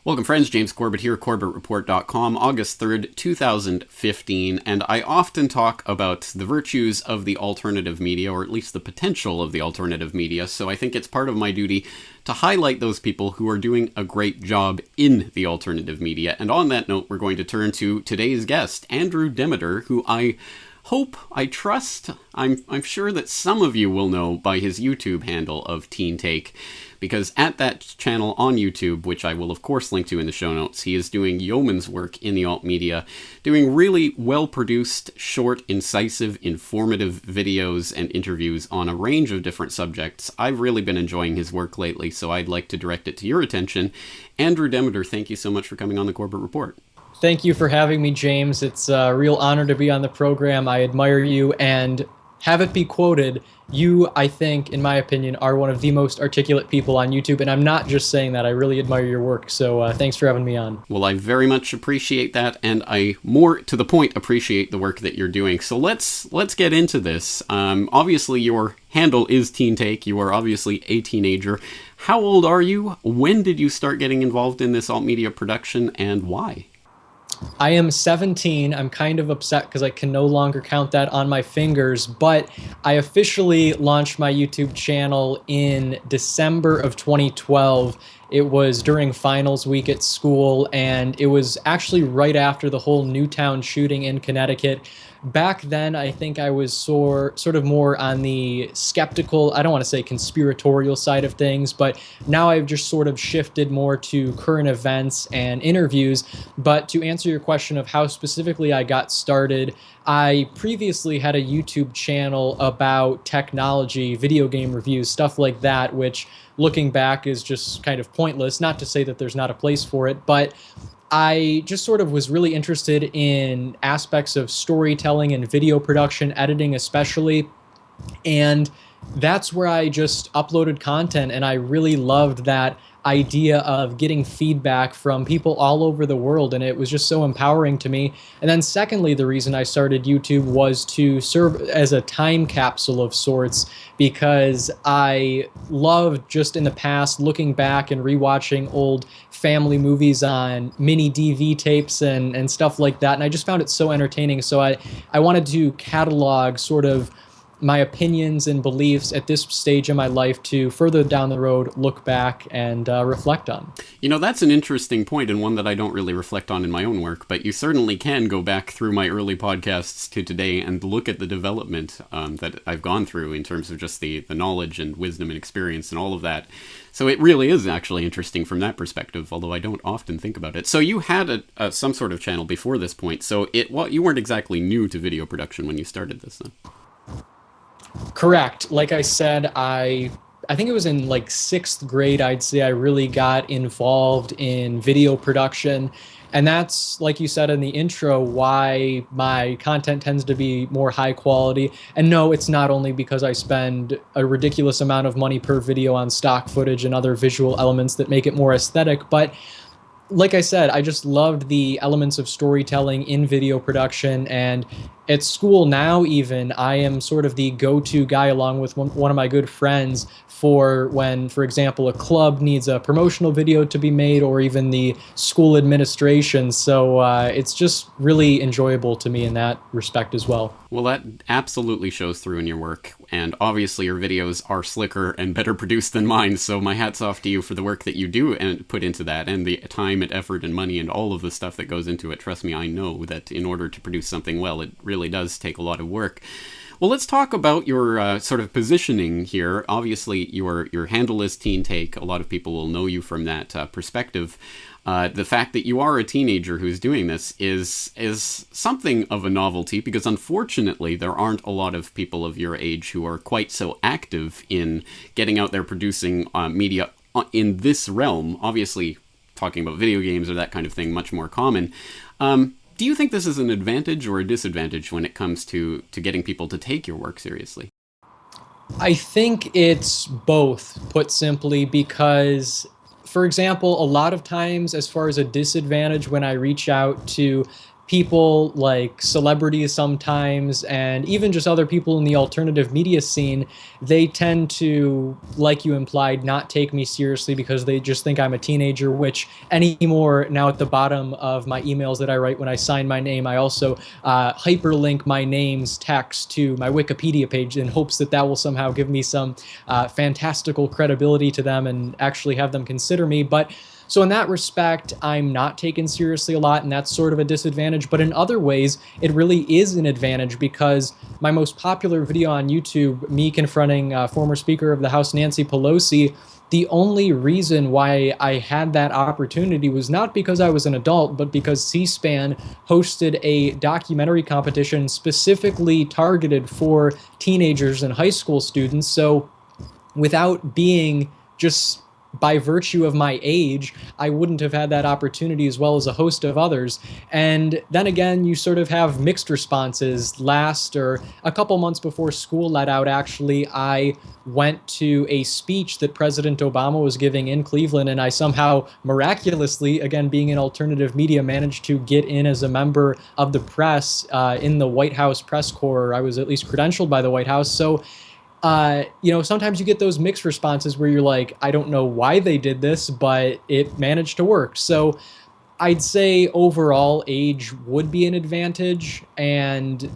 Welcome friends, James Corbett here, CorbettReport.com, August 3rd, 2015, and I often talk about the virtues of the alternative media, or at least the potential of the alternative media, so I think it's part of my duty to highlight those people who are doing a great job in the alternative media. And on that note, we're going to turn to today's guest, Andrew Demeter, who I trust, I'm sure that some of you will know by his YouTube handle of Teen Take, because at that channel on YouTube, which I will of course link to in the show notes, he is doing yeoman's work in the alt media, doing really well-produced, short, incisive, informative videos and interviews on a range of different subjects. I've really been enjoying his work lately, so I'd like to direct it to your attention. Andrew Demeter, thank you so much for coming on the Corbett Report. Thank you for having me, James. It's a real honor to be on the program. I admire you, and have it be quoted, you, I think, in my opinion, are one of the most articulate people on YouTube, and I'm not just saying that. I really admire your work, so thanks for having me on. Well, I very much appreciate that, and I, more to the point, appreciate the work that you're doing. So let's get into this. Obviously, your handle is Teen Take. You are obviously a teenager. How old are you? When did you start getting involved in this alt media production, and why? I am 17. I'm kind of upset because I can no longer count that on my fingers, but I officially launched my YouTube channel in December of 2012. It was during finals week at school, and it was actually right after the whole Newtown shooting in Connecticut. Back then, I think I was sort of more on the skeptical, I don't want to say conspiratorial side of things, but now I've just sort of shifted more to current events and interviews. But to answer your question of how specifically I got started, I previously had a YouTube channel about technology, video game reviews, stuff like that, which looking back is just kind of pointless. Not to say that there's not a place for it, but I just sort of was really interested in aspects of storytelling and video production, editing especially, and that's where I just uploaded content, and I really loved that idea of getting feedback from people all over the world, and it was just so empowering to me. And then secondly, the reason I started YouTube was to serve as a time capsule of sorts, because I loved just in the past looking back and rewatching old family movies on mini DV tapes and stuff like that, and I just found it so entertaining. So I wanted to catalog sort of my opinions and beliefs at this stage in my life to further down the road look back and reflect on. You know, that's an interesting point, and one that I don't really reflect on in my own work, but you certainly can go back through my early podcasts to today and look at the development that I've gone through in terms of just the knowledge and wisdom and experience and all of that. So it really is actually interesting from that perspective, although I don't often think about it. So you had some sort of channel before this point, so you weren't exactly new to video production when you started this then? Correct. Like I said, I think it was in like 6th grade, I'd say I really got involved in video production. And that's, like you said in the intro, why my content tends to be more high quality. And no, it's not only because I spend a ridiculous amount of money per video on stock footage and other visual elements that make it more aesthetic, but like I said, I just loved the elements of storytelling in video production, and at school now even, I am sort of the go-to guy along with one of my good friends for when, for example, a club needs a promotional video to be made, or even the school administration. So it's just really enjoyable to me in that respect as well. Well, that absolutely shows through in your work, and obviously your videos are slicker and better produced than mine, so my hat's off to you for the work that you do and put into that, and the time and effort and money and all of the stuff that goes into it. Trust me, I know that in order to produce something well, it really does take a lot of work. Well, let's talk about your sort of positioning here. Obviously, your handle is Teen Take. A lot of people will know you from that perspective. The fact that you are a teenager who's doing this is something of a novelty, because unfortunately there aren't a lot of people of your age who are quite so active in getting out there producing media in this realm. Obviously, talking about video games or that kind of thing, much more common. Do you think this is an advantage or a disadvantage when it comes to getting people to take your work seriously? I think it's both, put simply, because, for example, a lot of times, as far as a disadvantage, when I reach out to people like celebrities sometimes, and even just other people in the alternative media scene, they tend to, like you implied, not take me seriously because they just think I'm a teenager, which anymore now at the bottom of my emails that I write when I sign my name, I also hyperlink my name's text to my Wikipedia page in hopes that that will somehow give me some fantastical credibility to them and actually have them consider me. But so in that respect, I'm not taken seriously a lot, and that's sort of a disadvantage. But in other ways, it really is an advantage because my most popular video on YouTube, me confronting former Speaker of the House Nancy Pelosi, the only reason why I had that opportunity was not because I was an adult, but because C-SPAN hosted a documentary competition specifically targeted for teenagers and high school students. So without being just by virtue of my age, I wouldn't have had that opportunity as well as a host of others. And then again, you sort of have mixed responses. Last or a couple months before school let out, actually, I went to a speech that President Obama was giving in Cleveland, and I somehow miraculously, again, being in alternative media, managed to get in as a member of the press in the White House press corps. I was at least credentialed by the White House. So sometimes you get those mixed responses where you're like, I don't know why they did this, but it managed to work. So I'd say overall age would be an advantage, and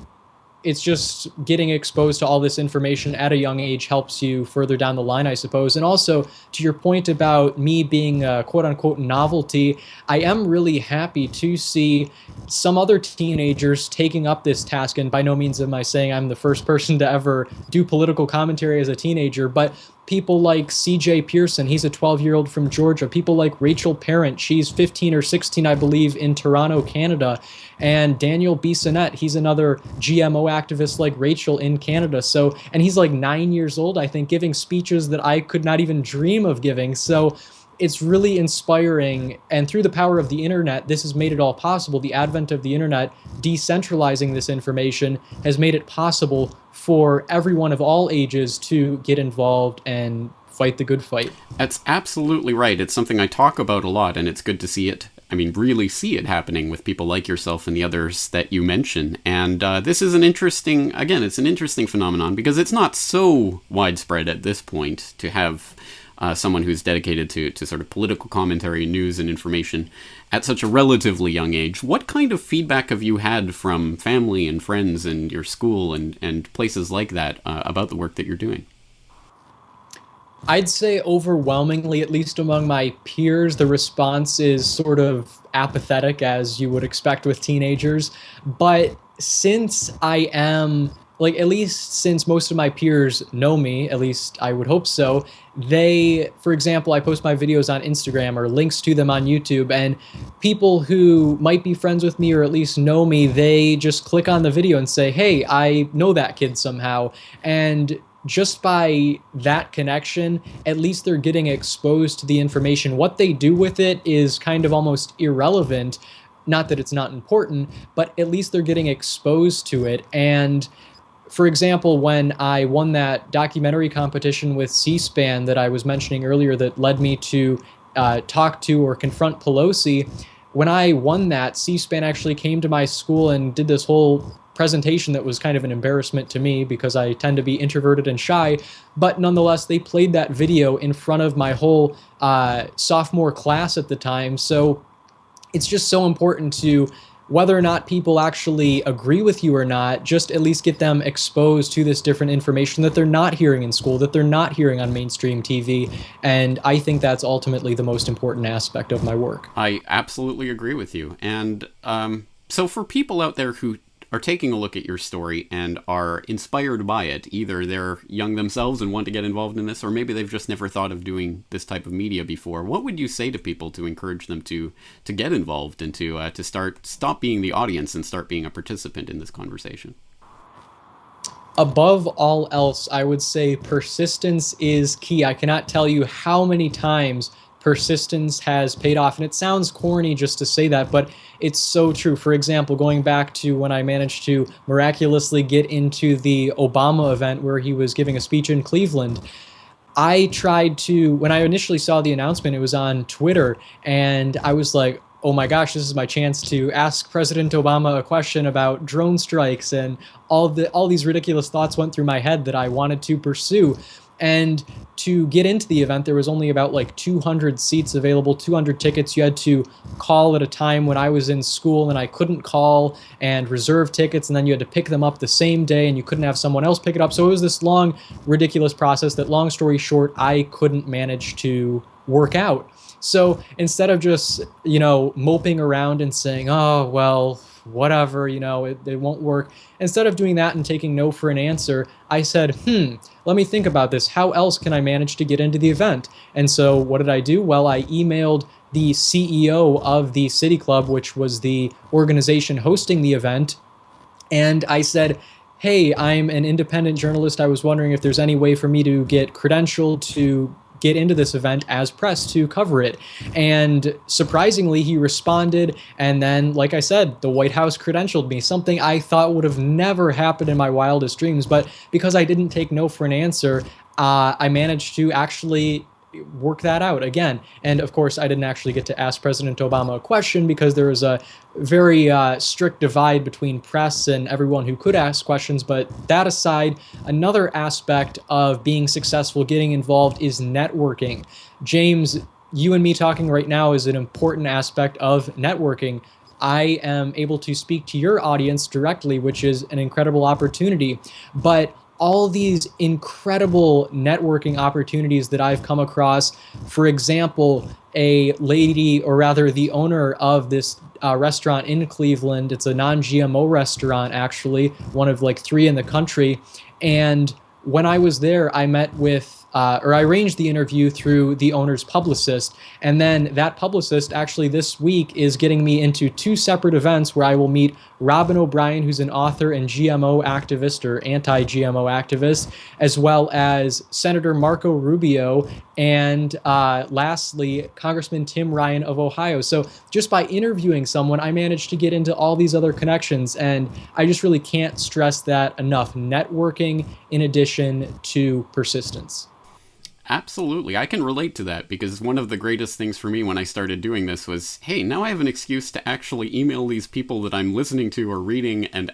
it's just getting exposed to all this information at a young age helps you further down the line, I suppose. And also, to your point about me being a quote-unquote novelty, I am really happy to see some other teenagers taking up this task. And by no means am I saying I'm the first person to ever do political commentary as a teenager, but people like C.J. Pearson, he's a 12-year-old from Georgia. People like Rachel Parent, she's 15 or 16, I believe, in Toronto, Canada. And Daniel Bissonnette, he's another GMO activist like Rachel in Canada. So, and he's like 9 years old, I think, giving speeches that I could not even dream of giving. So it's really inspiring. And through the power of the internet, this has made it all possible. The advent of the internet, decentralizing this information, has made it possible for everyone of all ages to get involved and fight the good fight. That's absolutely right. It's something I talk about a lot, and it's good to see it. I mean, really see it happening with people like yourself and the others that you mention. And this is it's an interesting phenomenon because it's not so widespread at this point to have someone who's dedicated to sort of political commentary, news, and information at such a relatively young age. What kind of feedback have you had from family and friends and your school and places like that about the work that you're doing? I'd say overwhelmingly, at least among my peers, the response is sort of apathetic, as you would expect with teenagers. But since I am, like, at least since most of my peers know me, at least I would hope so, for example, I post my videos on Instagram or links to them on YouTube, and people who might be friends with me or at least know me, they just click on the video and say, hey, I know that kid somehow. And just by that connection, at least they're getting exposed to the information. What they do with it is kind of almost irrelevant. Not that it's not important, but at least they're getting exposed to it. And for example, when I won that documentary competition with C-SPAN that I was mentioning earlier that led me to talk to or confront Pelosi, when I won that, C-SPAN actually came to my school and did this whole presentation that was kind of an embarrassment to me because I tend to be introverted and shy, but nonetheless, they played that video in front of my whole sophomore class at the time. So it's just so important to, whether or not people actually agree with you or not, just at least get them exposed to this different information that they're not hearing in school, that they're not hearing on mainstream TV. And I think that's ultimately the most important aspect of my work. I absolutely agree with you. And so for people out there who are taking a look at your story and are inspired by it, either they're young themselves and want to get involved in this, or maybe they've just never thought of doing this type of media before, what would you say to people to encourage them to get involved and to stop being the audience and start being a participant in this conversation? Above all else, I would say persistence is key. I cannot tell you how many times persistence has paid off. And it sounds corny just to say that, but it's so true. For example, going back to when I managed to miraculously get into the Obama event where he was giving a speech in Cleveland, I tried to, when I initially saw the announcement, it was on Twitter, and I was like, oh my gosh, this is my chance to ask President Obama a question about drone strikes, and all these ridiculous thoughts went through my head that I wanted to pursue. And to get into the event, there was only about like 200 seats available, 200 tickets. You had to call at a time when I was in school and I couldn't call, and reserve tickets, and then you had to pick them up the same day and you couldn't have someone else pick it up. So it was this long, ridiculous process that, long story short, I couldn't manage to work out. So instead of just, moping around and saying, oh, well, whatever, it won't work, instead of doing that and taking no for an answer, I said, let me think about this. How else can I manage to get into the event? And so what did I do? Well, I emailed the CEO of the City Club, which was the organization hosting the event, and I said, hey, I'm an independent journalist. I was wondering if there's any way for me to get credentialed to get into this event as press to cover it. And surprisingly, he responded. And then, like I said, the White House credentialed me, something I thought would have never happened in my wildest dreams. But because I didn't take no for an answer, I managed to actually work that out again. And of course, I didn't actually get to ask President Obama a question because there was a very strict divide between press and everyone who could ask questions. But that aside, another aspect of being successful, getting involved, is networking. James, you and me talking right now is an important aspect of networking. I am able to speak to your audience directly, which is an incredible opportunity. But all these incredible networking opportunities that I've come across, for example, a lady, or rather the owner of this restaurant in Cleveland, it's a non-GMO restaurant, actually, one of like 3 in the country. And when I was there, I met with, or I arranged the interview through the owner's publicist. And then that publicist actually this week is getting me into 2 separate events where I will meet Robin O'Brien, who's an author and GMO activist, or anti-GMO activist, as well as Senator Marco Rubio, and lastly, Congressman Tim Ryan of Ohio. So just by interviewing someone, I managed to get into all these other connections, and I just really can't stress that enough. Networking in addition to persistence. Absolutely. I can relate to that, because one of the greatest things for me when I started doing this was, hey, now I have an excuse to actually email these people that I'm listening to or reading and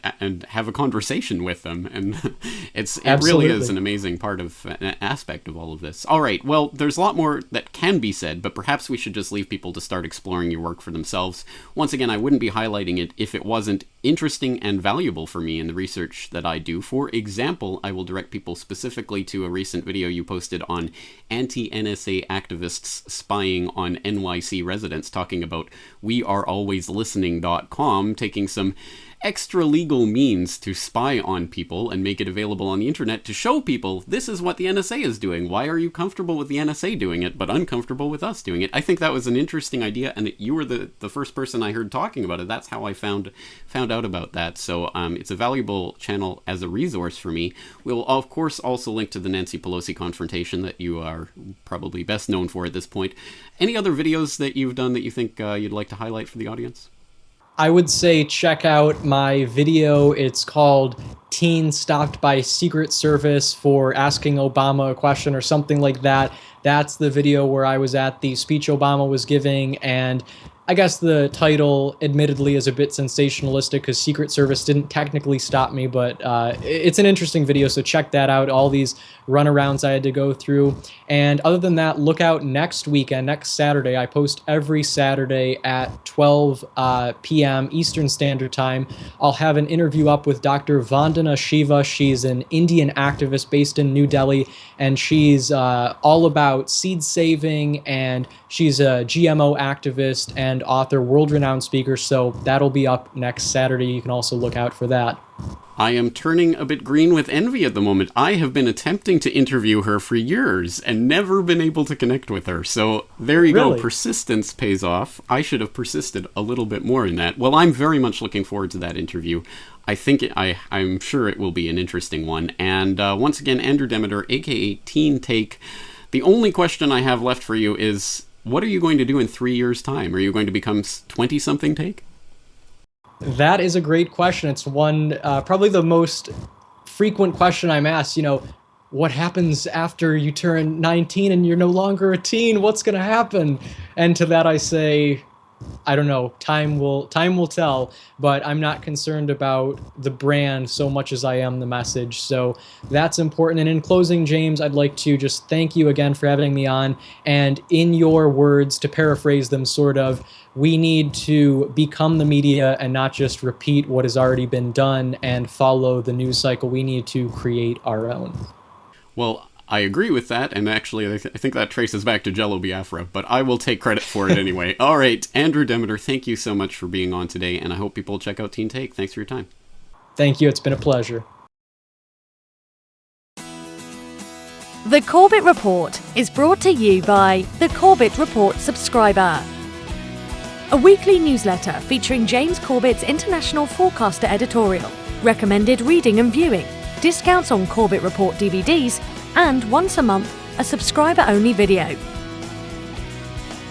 have a conversation with them. And it really is an amazing part of an aspect of all of this. All right. Well, there's a lot more that can be said, but perhaps we should just leave people to start exploring your work for themselves. Once again, I wouldn't be highlighting it if it wasn't interesting and valuable for me in the research that I do. For example, I will direct people specifically to a recent video you posted on anti-NSA activists spying on NYC residents, talking about wearealwayslistening.com taking some extra legal means to spy on people and make it available on the internet to show people this is what the NSA is doing. Why are you comfortable with the NSA doing it but uncomfortable with us doing it? I think that was an interesting idea, and you were the first person I heard talking about it. That's how I found out about that. So it's a valuable channel as a resource for me. We'll of course also link to the Nancy Pelosi confrontation that you are probably best known for at this point. Any other videos that you've done that you think you'd like to highlight for the audience? I would say check out my video. It's called Teen Stopped by Secret Service for Asking Obama a Question, or something like that. That's the video where I was at the speech Obama was giving, and I guess the title admittedly is a bit sensationalistic because Secret Service didn't technically stop me, but it's an interesting video, so check that out, all these runarounds I had to go through. And other than that, look out next weekend, next Saturday. I post every Saturday at 12 p.m. Eastern Standard Time. I'll have an interview up with Dr. Vandana Shiva. She's an Indian activist based in New Delhi, and she's all about seed saving, and she's a GMO activist and author, world-renowned speaker, so that'll be up next Saturday. You can also look out for that. I am turning a bit green with envy at the moment. I have been attempting to interview her for years and never been able to connect with her. So there you go. Persistence pays off. I should have persisted a little bit more in that. Well, I'm very much looking forward to that interview. I'm sure it will be an interesting one. And once again, Andrew Demeter, aka Teen Take. The only question I have left for you is, what are you going to do in 3 years' time? Are you going to become 20-something Take? That is a great question. It's one, probably the most frequent question I'm asked, what happens after you turn 19 and you're no longer a teen? What's going to happen? And to that I say, I don't know, time will tell, but I'm not concerned about the brand so much as I am the message. So that's important. And in closing, James, I'd like to just thank you again for having me on. And in your words, to paraphrase them sort of, we need to become the media and not just repeat what has already been done and follow the news cycle. We need to create our own. Well, I agree with that, and actually I think that traces back to Jello Biafra, but I will take credit for it anyway. All right, Andrew Demeter, thank you so much for being on today, and I hope people check out Teen Take. Thanks for your time. Thank you. It's been a pleasure. The Corbett Report is brought to you by the Corbett Report subscriber, a weekly newsletter featuring James Corbett's International Forecaster editorial, recommended reading and viewing, discounts on Corbett Report DVDs, and once a month, a subscriber-only video.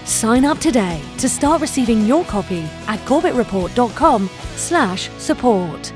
Sign up today to start receiving your copy at corbettreport.com/support.